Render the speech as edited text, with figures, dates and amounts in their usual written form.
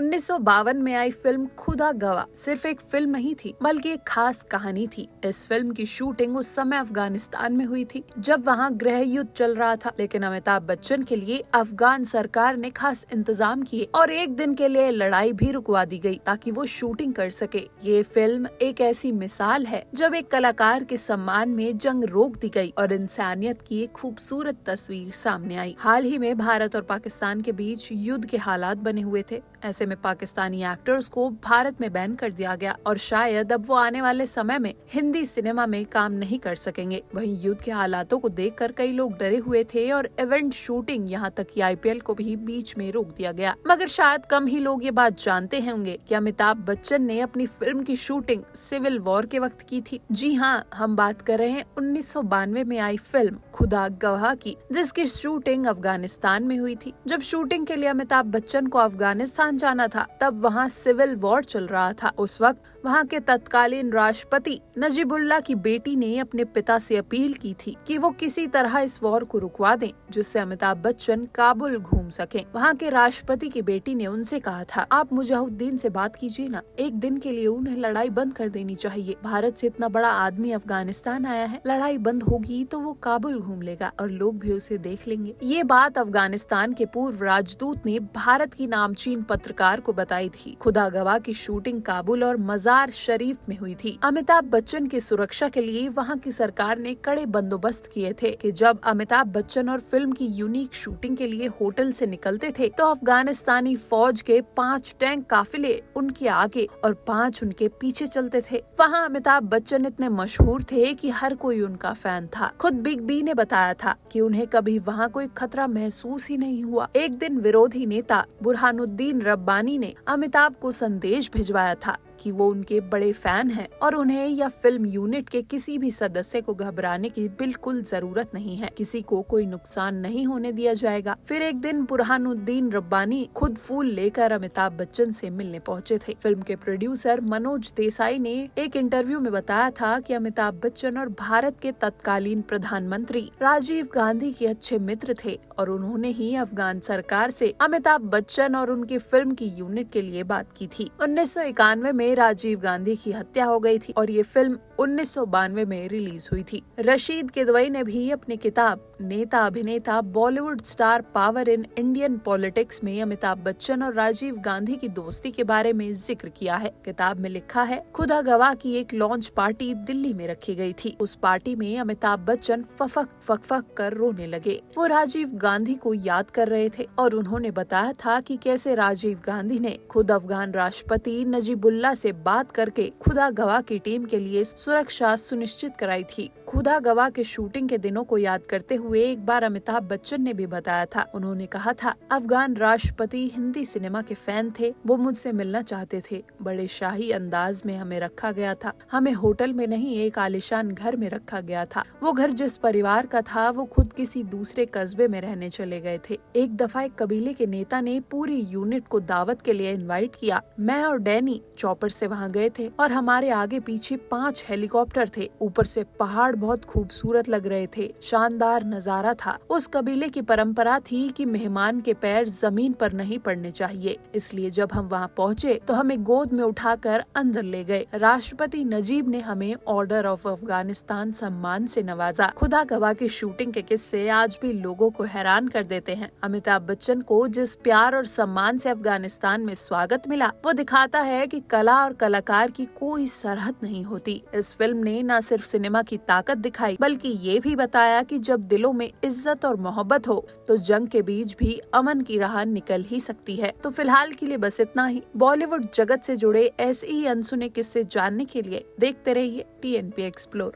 1952 में आई फिल्म खुदा गवाह सिर्फ एक फिल्म नहीं थी बल्कि एक खास कहानी थी। इस फिल्म की शूटिंग उस समय अफगानिस्तान में हुई थी जब वहां गृह युद्ध चल रहा था, लेकिन अमिताभ बच्चन के लिए अफगान सरकार ने खास इंतजाम किए और एक दिन के लिए लड़ाई भी रुकवा दी गई ताकि वो शूटिंग कर सके। ये फिल्म एक ऐसी मिसाल है जब एक कलाकार के सम्मान में जंग रोक दी गई और इंसानियत की एक खूबसूरत तस्वीर सामने आई। हाल ही में भारत और पाकिस्तान के बीच युद्ध के हालात बने हुए थे। ऐसे में पाकिस्तानी एक्टर्स को भारत में बैन कर दिया गया और शायद अब वो आने वाले समय में हिंदी सिनेमा में काम नहीं कर सकेंगे। वहीं युद्ध के हालातों को देखकर कई लोग डरे हुए थे और इवेंट शूटिंग यहाँ तक कि IPL को भी बीच में रोक दिया गया। मगर शायद कम ही लोग ये बात जानते होंगे कि अमिताभ बच्चन ने अपनी फिल्म की शूटिंग सिविल वॉर के वक्त की थी। जी हाँ, हम बात कर रहे हैं 1992 में आई फिल्म खुदा गवाह की, जिसकी शूटिंग अफगानिस्तान में हुई थी। जब शूटिंग के लिए अमिताभ बच्चन को अफगानिस्तान जाना था तब वहाँ सिविल वॉर चल रहा था। उस वक्त वहाँ के तत्कालीन राष्ट्रपति नजीबुल्लाह की बेटी ने अपने पिता से अपील की थी कि वो किसी तरह इस वॉर को रुकवा दें जिससे अमिताभ बच्चन काबुल घूम सकें। वहाँ के राष्ट्रपति की बेटी ने उनसे कहा था, आप मुजाहिदीन से बात कीजिए ना, एक दिन के लिए उन्हें लड़ाई बंद कर देनी चाहिए। भारत से इतना बड़ा आदमी अफगानिस्तान आया है, लड़ाई बंद होगी तो वो काबुल घूम लेगा और लोग भी उसे देख लेंगे। ये बात अफगानिस्तान के पूर्व राजदूत ने भारत की नामचीन पत्रकार को बताई थी। खुदा गवाह की शूटिंग काबुल और मजार शरीफ में हुई थी। अमिताभ बच्चन की सुरक्षा के लिए वहाँ की सरकार ने कड़े बंदोबस्त किए थे कि जब अमिताभ बच्चन और फिल्म की यूनिक शूटिंग के लिए होटल से निकलते थे तो अफगानिस्तानी फौज के 5 टैंक काफिले उनके आगे और 5 उनके पीछे चलते थे। वहाँ अमिताभ बच्चन इतने मशहूर थे कि हर कोई उनका फैन था। खुद बिग बी ने बताया था कि उन्हें कभी वहाँ कोई खतरा महसूस ही नहीं हुआ। एक दिन विरोधी नेता बुरहानुद्दीन रब्बानी ने अमिताभ को संदेश भिजवाया था कि वो उनके बड़े फैन हैं और उन्हें या फिल्म यूनिट के किसी भी सदस्य को घबराने की बिल्कुल जरूरत नहीं है, किसी को कोई नुकसान नहीं होने दिया जाएगा। फिर एक दिन बुरहानुद्दीन रब्बानी खुद फूल लेकर अमिताभ बच्चन से मिलने पहुंचे थे। फिल्म के प्रोड्यूसर मनोज देसाई ने एक इंटरव्यू में बताया था कि अमिताभ बच्चन और भारत के तत्कालीन प्रधानमंत्री राजीव गांधी के अच्छे मित्र थे और उन्होंने ही अफगान सरकार से अमिताभ बच्चन और उनकी फिल्म की यूनिट के लिए बात की थी। 1991 में राजीव गांधी की हत्या हो गई थी और ये फिल्म 1992 में रिलीज हुई थी। रशीद किदवई ने भी अपनी किताब नेता अभिनेता Bollywood star power in Indian politics में अमिताभ बच्चन और राजीव गांधी की दोस्ती के बारे में जिक्र किया है। किताब में लिखा है, खुदा गवाह की एक लॉन्च पार्टी दिल्ली में रखी गई थी। उस पार्टी में अमिताभ बच्चन फक कर रोने लगे। वो राजीव गांधी को याद कर रहे थे और उन्होंने बताया था कि कैसे राजीव गांधी ने खुद अफगान राष्ट्रपति नजीबुल्लाह से बात करके खुदा गवाह की टीम के लिए सुरक्षा सुनिश्चित कराई थी। खुदा गवाह के शूटिंग के दिनों को याद करते हुए एक बार अमिताभ बच्चन ने भी बताया था, उन्होंने कहा था, अफगान राष्ट्रपति हिंदी सिनेमा के फैन थे, वो मुझसे मिलना चाहते थे। बड़े शाही अंदाज में हमें रखा गया था, हमें होटल में नहीं एक आलीशान घर में रखा गया था। वो घर जिस परिवार का था वो खुद किसी दूसरे कस्बे में रहने चले गए थे। एक दफा एक कबीले के नेता ने पूरी यूनिट को दावत के लिए इनवाइट किया। मैं और डैनी चॉपर से वहाँ गए थे और हमारे आगे पीछे 5 हेलीकॉप्टर थे। ऊपर से पहाड़ बहुत खूबसूरत लग रहे थे, शानदार नजारा था। उस कबीले की परंपरा थी कि मेहमान के पैर जमीन पर नहीं पड़ने चाहिए, इसलिए जब हम वहाँ पहुँचे तो हमें गोद में उठाकर अंदर ले गए। राष्ट्रपति नजीब ने हमें ऑर्डर ऑफ अफगानिस्तान सम्मान से नवाजा। खुदा गवाह की शूटिंग के किस्से आज भी लोगों को हैरान कर देते हैं। अमिताभ बच्चन को जिस प्यार और सम्मान से अफगानिस्तान में स्वागत मिला वो दिखाता है कि कला और कलाकार की कोई सरहद नहीं होती। इस फिल्म ने न सिर्फ सिनेमा की ताकत दिखाई बल्कि ये भी बताया कि जब दिलों में इज्जत और मोहब्बत हो तो जंग के बीच भी अमन की राह निकल ही सकती है। तो फिलहाल के लिए बस इतना ही। बॉलीवुड जगत से जुड़े ऐसे ही अनसुने किस्से जानने के लिए देखते रहिए TNP एक्सप्लोर।